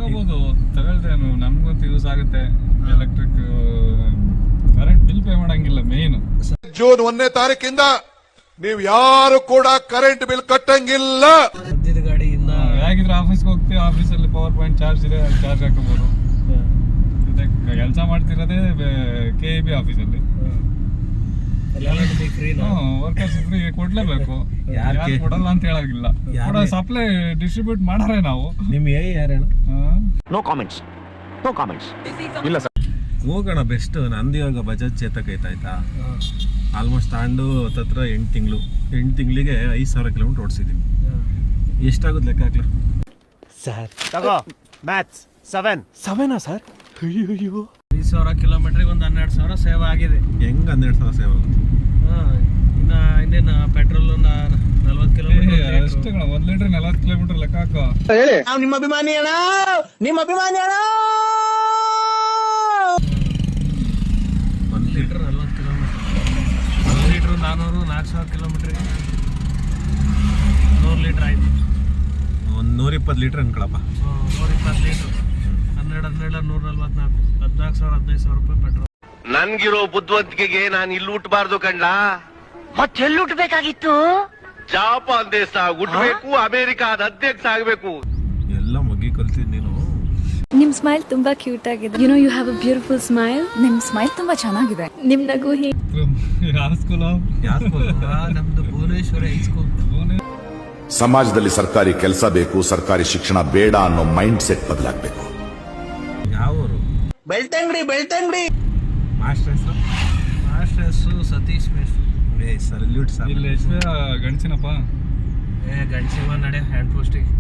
ತಗೋಬಹುದು, ತಗೊಳ್ತೇನು, ನಮ್ಗಂತೂ ಯೂಸ್ ಆಗುತ್ತೆ. Electric current bill pay ಮಾಡಂಗಿಲ್ಲ. ಮೇನ್ ಜೂನ್ 1ನೇ ತಾರೀಕಿಂದ ನೀವು ಯಾರು ಕೂಡ ಕರೆಂಟ್ ಬಿಲ್ ಕಟ್ಟಂಗಿಲ್ಲ. ಸದ್ಯದ ಗಾಡಿ ಇನ್ನ ಹೇಗಿದ್ರೆ ಆಫೀಸ್ಗೆ ಹೋಗ್ತೀವಿ, ಆಫೀಸಲ್ಲಿ ಪವರ್ ಪಾಯಿಂಟ್ ಚಾರ್ಜ್ ಇದೆ, ಅಲ್ಲಿ ಚಾರ್ಜ್ ಹಾಕೋಬಹುದು. ಕೆಲಸ ಮಾಡ್ತಿರೋದೇ KEB ಆಫೀಸಲ್ಲಿ. ವರ್ಕರ್ಸ್ ಫ್ರೀ ಕೊಡ್ಲೇಬೇಕು, ಯಾರು ಕೊಡಲ್ಲ ಅಂತ ಹೇಳಾಗಿಲ್ಲ. ಸಪ್ಲೈ ಡಿಸ್ಟ್ರಿಬ್ಯೂಟ್ ಮಾಡಾರೆ ನಾವು. ನಿಮ್ ಯಾರೇನು? No comments, no comments. ಇಲ್ಲ ಸರ್, ಹೋಗೋಣ ಬೆಸ್ಟ್. ನಂದು ಇವಾಗ ಬಜಾಜ್ ಚೇತಕ್ ಆಯ್ತಾ, ಆಲ್ಮೋಸ್ಟ್ ತಾಂಡು ಹತ್ರ 8 ತಿಂಗಳಿಗೆ 5,000 ಕಿಲೋಮೀಟರ್ ಓಡಿಸಿದ್ದೀನಿ. ಎಷ್ಟಾಗುತ್ತೆ ಲೆಕ್ಕ ಹಾಕ್ಲ ಸರ್? ತಗೋ ಮ್ಯಾಥ್ಸ್ 7 ಸರ್. 5,000 ಕಿಲೋಮೀಟ್ರಿಗೆ ಒಂದು 12,000 ಸೇವ್ ಆಗಿದೆ. ಹೆಂಗ್ 12,000 ಸೇವ್ ಆಗುತ್ತೆ? ಇನ್ನೇನು ಪೆಟ್ರೋಲ್ 40 ಕಿಲೋಮೀಟರ್ ಅಷ್ಟೇ ಕಣ, 1 ಲೀಟರ್ 40 ಕಿಲೋಮೀಟರ್ ಲೆಕ್ಕ ಹಾಕೋ. ನಾವು ನಿಮ್ಮ ಅಭಿಮಾನಿ ಅಣ್ಣ, ನಿಮ್ಮ ಅಭಿಮಾನಿ ಅಣ್ಣ. 1 ಲೀಟರ್ 40 ಕಿಲೋಮೀಟರ್, 1 ಲೀಟರ್ 400-4,000 ಕಿಲೋಮೀಟ್ರಿಗೆ 100 ಲೀಟರ್ ಆಯ್ತು. ಒಂದು 120 ಲೀಟರ್ ಅನ್ಕೊಳಪ್ಪ. 120 ಲೀಟರ್ 12 144 14,000 ರೂಪಾಯಿ ಪೆಟ್ರೋಲ್. ನನ್ಗಿರೋ ಬುದ್ಧಿವಂತಿಕೆಗೆ ನಾನು ಇಲ್ಲಿ ಹುಟ್ಟಬಾರ್ದು ಕಂಡ್ಲ. ಮತ್ತೆಲ್ಲಿ ಹುಟ್ಟಬೇಕಾಗಿತ್ತು? ಜಾಪಾನ್ ದೇಶ ಹುಟ್ಟಬೇಕು, ಅಮೆರಿಕಾದ ಅಧ್ಯಕ್ಷ ಆಗ್ಬೇಕು. ಎಲ್ಲ ಮುಗಿ ಕಲ್ತಿದ್ ನೀನು. ನಿಮ್ ಸ್ಮೈಲ್ ತುಂಬಾ ಕ್ಯೂಟ್ ಆಗಿದೆ. You know you have a beautiful smile. ನಿಮ್ ಸ್ಮೈಲ್ ತುಂಬಾ ಚೆನ್ನಾಗಿದೆ. ನಿಮ್ ನಗು ಯಾವ ಸ್ಕೂಲ್? ನಮ್ದು ಭುವನೇಶ್ವರ ಹೈಸ್ಕೂಲ್. ಸಮಾಜದಲ್ಲಿ ಸರ್ಕಾರಿ ಕೆಲಸ ಬೇಕು, ಸರ್ಕಾರಿ ಶಿಕ್ಷಣ ಬೇಡ ಅನ್ನೋ ಮೈಂಡ್ ಸೆಟ್ ಬದಲಾಗಬೇಕು. ಯಾವರು? ಬೆಳ್ತಂಗಡಿ ಮಾಸ್ಟರ್ ಹೆಸರು? ಮಾಸ್ಟರ್ ಹೆಸರು ಸತೀಶ್ ಮೇಸ್ಟ್ರು. Salute sir. ಇಲ್ಲಿ ಗಣಸಿನಪ್ಪ. ಗಂಡಸಿವ ನಡೆ ಹ್ಯಾಂಡ್ ಪೋಸ್ಟಿಗೆ